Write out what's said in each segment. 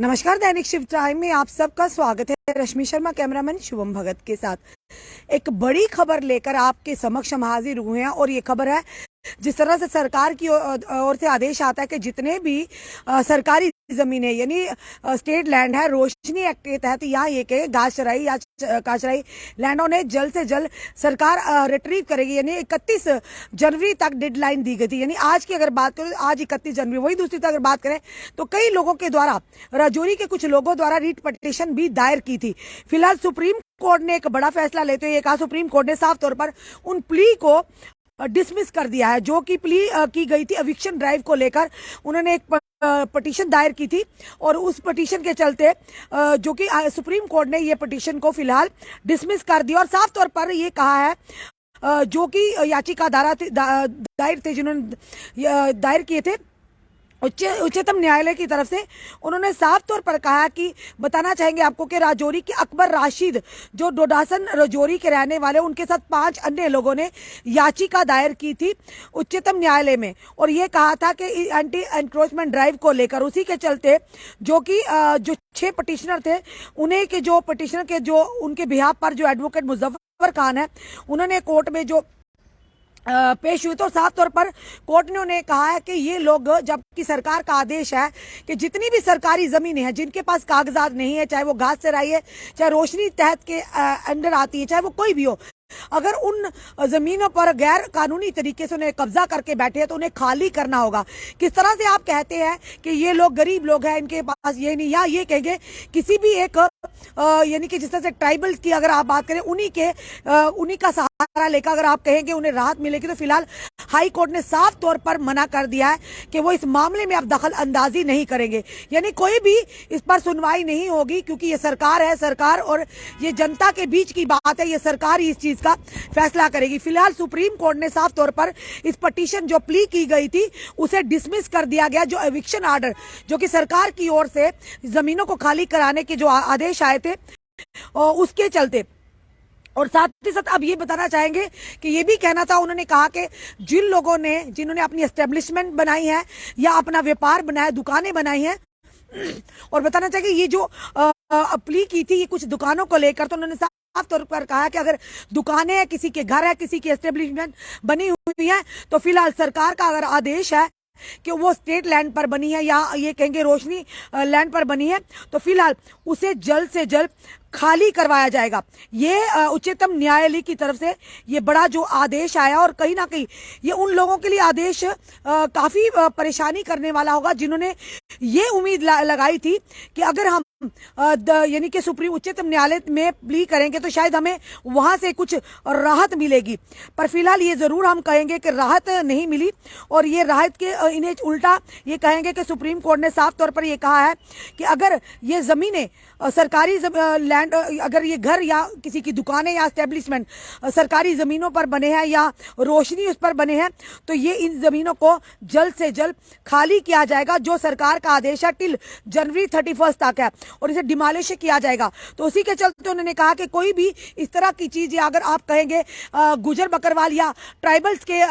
नमस्कार। दैनिक शिव टाइम में आप सबका स्वागत है। रश्मि शर्मा कैमरामैन शुभम भगत के साथ एक बड़ी खबर लेकर आपके समक्ष हम हाजिर हुए हैं। और ये खबर है, जिस तरह से सरकार की ओर से आदेश आता है कि जितने भी सरकारी जमीनें यानी स्टेट लैंड है, रोशनी एक्ट के तहत या ये के घास चराई या काचराई लैंडों ने जल्द से जल्द सरकार रिट्रीव करेगी। यानी 31 जनवरी तक डेडलाइन दी गई थी। यानी आज की अगर बात करें, आज 31 जनवरी, वही दूसरी तरफ अगर बात करें तो कई लोगों के द्वारा, राजौरी के कुछ लोगों द्वारा रीट पटिशन भी दायर की थी। फिलहाल सुप्रीम कोर्ट ने एक बड़ा फैसला लेते हुए कहा, सुप्रीम कोर्ट ने साफ तौर पर उन प्ली को डिसमिस कर दिया है जो कि प्ली की गई थी एविक्शन ड्राइव को लेकर। उन्होंने एक पटिशन दायर की थी और उस पटिशन के चलते जो कि सुप्रीम कोर्ट ने ये पटिशन को फिलहाल डिसमिस कर दिया और साफ तौर पर ये कहा है जो कि याचिका दायर थे, जिन्होंने दायर किए थे उच्चतम न्यायालय की तरफ से, उन्होंने साफ तौर पर कहा कि बताना चाहेंगे आपको कि राजौरी के अकबर राशिद जो डोडासन राजौरी के रहने वाले, उनके साथ 5 अन्य लोगों ने याचिका दायर की थी उच्चतम न्यायालय में। और ये कहा था कि एंटी एनक्रोचमेंट ड्राइव को लेकर, उसी के चलते जो कि जो 6 पटिशनर थे, उन्हें के जो पटिशनर के जो उनके बिहाफ पर जो एडवोकेट मुजफ्फर खान है, उन्होंने कोर्ट में जो पेश हुई तो साफ तौर पर कोर्ट ने उन्हें कहा है कि ये लोग, जबकि सरकार का आदेश है कि जितनी भी सरकारी जमीनें हैं जिनके पास कागजात नहीं है, चाहे वो घास चराई है, चाहे रोशनी तहत के अंडर आती है, चाहे वो कोई भी हो, अगर उन जमीनों पर गैर कानूनी तरीके से उन्हें कब्जा करके बैठे हैं तो उन्हें खाली करना होगा। किस तरह से आप कहते हैं कि ये लोग गरीब लोग हैं, इनके पास ये नहीं, या ये कहेंगे किसी भी एक यानी कि जिस तरह से ट्राइबल्स की अगर आप बात करें, उन्हीं का सहारा लेकर अगर आप कहेंगे उन्हें राहत मिलेगी, तो फिलहाल हाई कोर्ट ने साफ तौर पर मना कर दिया है कि वो इस मामले में अब दखल अंदाजी नहीं करेंगे। यानी कोई भी इस पर सुनवाई नहीं होगी, क्योंकि ये सरकार है, सरकार और ये जनता के बीच की बात है, ये सरकार ही इस चीज का फैसला करेगी। फिलहाल सुप्रीम कोर्ट ने साफ तौर पर इस पटिशन जो प्ली की गई थी उसे डिसमिस कर दिया गया। जो एविक्शन आर्डर जो कि सरकार की ओर से जमीनों को खाली कराने के जो आदेश आए थे उसके चलते। और साथ ही साथ अब ये बताना चाहेंगे कि ये भी कहना था, उन्होंने कहा कि जिन लोगों ने, जिन्होंने अपनी एस्टेब्लिशमेंट बनाई है या अपना व्यापार बनाया, दुकानें बनाई हैं, और बताना चाहिए ये जो प्ली की थी ये कुछ दुकानों को लेकर, तो उन्होंने साफ तौर पर कहा कि अगर दुकानें हैं, किसी के घर है, किसी की एस्टेब्लिशमेंट बनी हुई है, तो फिलहाल सरकार का अगर आदेश है कि वो स्टेट लैंड पर बनी है या ये कहेंगे रोशनी लैंड पर बनी है, तो फिलहाल उसे जल्द से जल्द खाली करवाया जाएगा। ये उच्चतम न्यायालय की तरफ से ये बड़ा जो आदेश आया, और कहीं ना कहीं ये उन लोगों के लिए आदेश काफी परेशानी करने वाला होगा जिन्होंने ये उम्मीद लगाई थी कि अगर हम यानी कि सुप्रीम उच्चतम न्यायालय में प्ली करेंगे तो शायद हमें वहां से कुछ राहत मिलेगी। पर फिलहाल ये जरूर हम कहेंगे कि राहत नहीं मिली, और ये राहत के इन्हें उल्टा ये कहेंगे कि सुप्रीम कोर्ट ने साफ तौर पर ये कहा है कि अगर ये जमीनें सरकारी लैंड, अगर ये घर या किसी की दुकानें या एस्टेब्लिशमेंट सरकारी जमीनों पर बने हैं या रोशनी उस पर बने हैं, तो ये इन जमीनों को जल्द से जल्द खाली किया जाएगा। जो सरकार का आदेश है टिल जनवरी 31 तक है, और इसे डिमोलिश किया जाएगा। तो उसी के चलते उन्होंने कहा कि कोई भी इस तरह की चीज, या अगर आप कहेंगे गुजर बकरवाल या ट्राइबल्स के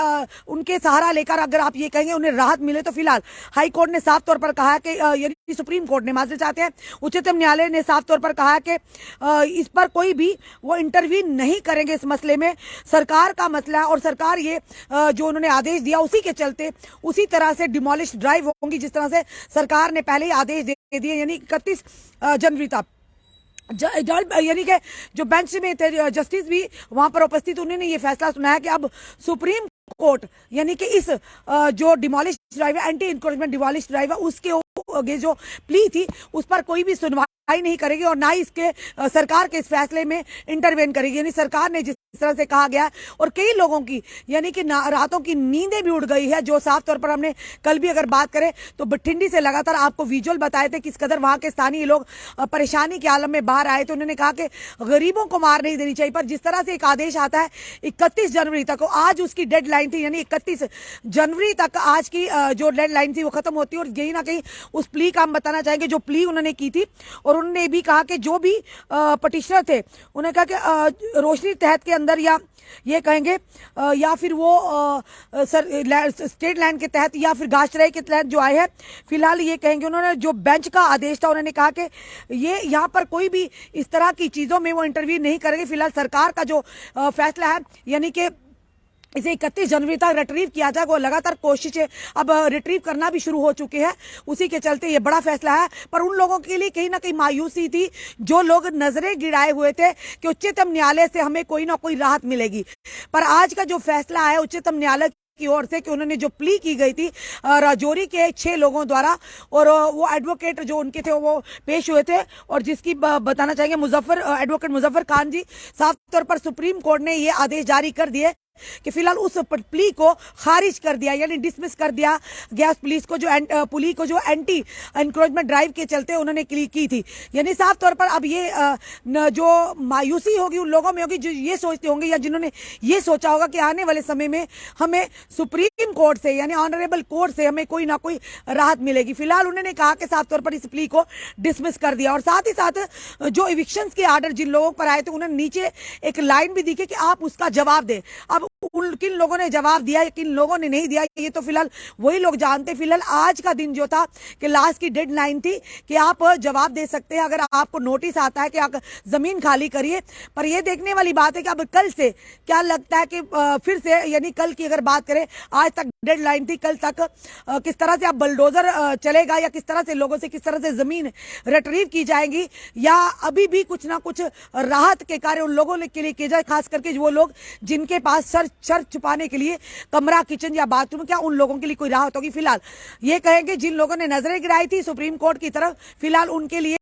उनके सहारा लेकर अगर आप ये कहेंगे उन्हें राहत मिले, तो फिलहाल हाई कोर्ट ने साफ तौर पर कहा है कि यानी सुप्रीम कोर्ट ने, माजरे चाहते हैं, उच्चतम न्यायालय ने साफ तौर पर कहा कि इस पर कोई भी वो इंटरवीन नहीं करेंगे। इस मसले में सरकार का मसला है और सरकार ये जो उन्होंने आदेश दिया उसी के चलते उसी तरह से डिमोलिश ड्राइव होंगी, जिस तरह से सरकार ने पहले ही आदेश दे दिए। यानी 31 जनवरी तक यानी कि जो बेंच में थे जस्टिस भी वहां पर उपस्थित, उन्होंने ये फैसला सुनाया कि अब सुप्रीम कोर्ट यानी कि इस जो डिमोलिश ड्राइव है, एंटी इंक्रोचमेंट डिमोलिश ड्राइव है, उसके जो प्ली थी उस पर कोई भी सुनवाई नहीं करेगी और ना ही इसके सरकार के इस फैसले में इंटरवेन करेगी। यानी सरकार ने जिस तरह से कहा गया, और कई लोगों की यानी कि रातों की नींदें भी उड़ गई है। जो साफ तौर पर हमने कल भी अगर बात करें तो बठिंडी से लगातार आपको विजुअल बताए थे किस कदर वहां के स्थानीय लोग परेशानी के आलम में बाहर आए। तो उन्होंने कहा कि गरीबों को मार नहीं देनी चाहिए, पर जिस तरह से एक आदेश आता है 31 जनवरी तक, आज उसकी डेडलाइन थी, यानी 31 जनवरी तक आज की जो डेडलाइन थी वो खत्म होती है। और कहीं ना कहीं उस प्ली का हम बताना चाहेंगे जो प्ली उन्होंने की थी, और उन्होंने भी कहा कि जो भी पटिशनर थे उन्होंने कहा कि रोशनी तहत के अंदर, या ये कहेंगे या फिर वो स्टेट लैंड के तहत या फिर गाछराई के तहत जो आए हैं, फिलहाल ये कहेंगे उन्होंने जो बेंच का आदेश था, उन्होंने कहा कि ये यहाँ पर कोई भी इस तरह की चीज़ों में वो इंटरव्यू नहीं करेंगे। फिलहाल सरकार का जो फैसला है, यानी कि इसे 31 जनवरी तक रिट्रीव किया जाएगा, वो लगातार कोशिशें अब रिट्रीव करना भी शुरू हो चुके हैं। उसी के चलते ये बड़ा फैसला है। पर उन लोगों के लिए कहीं ना कहीं मायूसी थी जो लोग नजरें गिराए हुए थे कि उच्चतम न्यायालय से हमें कोई ना कोई राहत मिलेगी। पर आज का जो फैसला है उच्चतम न्यायालय की ओर से कि उन्होंने जो प्ली की गई थी राजौरी के 6 लोगों द्वारा, और वो एडवोकेट जो उनके थे वो पेश हुए थे, और जिसकी बताना चाहेंगे एडवोकेट मुजफ्फर खान जी, साफ तौर पर सुप्रीम कोर्ट ने ये आदेश जारी कर दिए कि फिलहाल उस प्ली को खारिज कर दिया, यानी डिसमिस कर दिया गया। पुलिस को जो एंटी एनक्रोचमेंट ड्राइव के चलते उन्होंने की थी। यानी साफ तौर पर अब ये जो मायूसी होगी उन लोगों में होगी जो ये सोचते होंगे या जिन्होंने ये सोचा होगा कि आने वाले समय में हमें सुप्रीम कोर्ट से यानी ऑनरेबल कोर्ट से हमें कोई ना कोई राहत मिलेगी। फिलहाल उन्होंने कहा कि साफ तौर पर इस प्ली को डिसमिस कर दिया, और साथ ही साथ जो इविक्शंस के आर्डर जिन लोगों पर आए थे उन्होंने नीचे एक लाइन भी दी कि आप उसका जवाब दें। अब किन लोगों ने जवाब दिया, किन लोगों ने नहीं दिया, ये तो फिलहाल वही लोग जानते। फिलहाल आज का दिन जो था कि लास्ट की डेडलाइन थी कि आप जवाब दे सकते हैं अगर आपको नोटिस आता है कि आप जमीन खाली करिए। पर ये देखने वाली बात है कि अब कल से क्या लगता है कि फिर से, यानी कल की अगर बात करें, आज तक डेडलाइन थी, कल तक किस तरह से अब बुलडोजर चलेगा या किस तरह से लोगों से किस तरह से जमीन रिट्रीव की जाएगी, या अभी भी कुछ ना कुछ राहत के कार्य उन लोगों के लिए किए जाए, खास करके वो लोग जिनके पास सर छुपाने के लिए कमरा, किचन या बाथरूम, क्या उन लोगों के लिए कोई राहत होगी। फिलहाल ये कहेंगे जिन लोगों ने नजरें गिराई थी सुप्रीम कोर्ट की तरफ, फिलहाल उनके लिए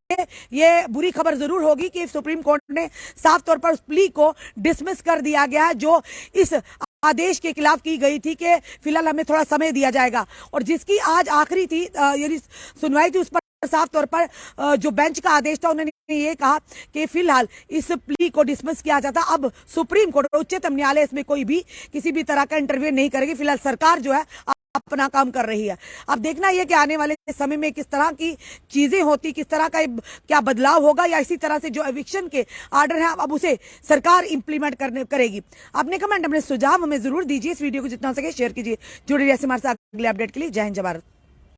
ये बुरी खबर जरूर होगी कि सुप्रीम कोर्ट ने साफ तौर पर उस प्ली को डिसमिस कर दिया गया जो इस आदेश के खिलाफ की गई थी कि फिलहाल हमें थोड़ा समय दिया जाएगा, और जिसकी आज आखिरी थी यानी सुनवाई थी, उस पर साफ तौर पर जो बेंच का आदेश था उन्होंने ये कहा कि फिलहाल इस प्ली को डिसमिस किया जाता। अब सुप्रीम कोर्ट, उच्चतम न्यायालय इसमें कोई भी किसी भी तरह का इंटरव्यू नहीं करेगी। फिलहाल सरकार जो है अपना काम कर रही है। अब देखना यह कि आने वाले समय में किस तरह की चीजें होती, किस तरह का क्या बदलाव होगा, या इसी तरह से जो एविक्शन के आर्डर हैं अब उसे सरकार इंप्लीमेंट करेगी। अपने कमेंट, अपने सुझाव हमें जरूर दीजिए। इस वीडियो को जितना हो सके शेयर कीजिए। जुड़े रहिए हमारे साथ अगले अपडेट के लिए। जय हिंद, जय भारत।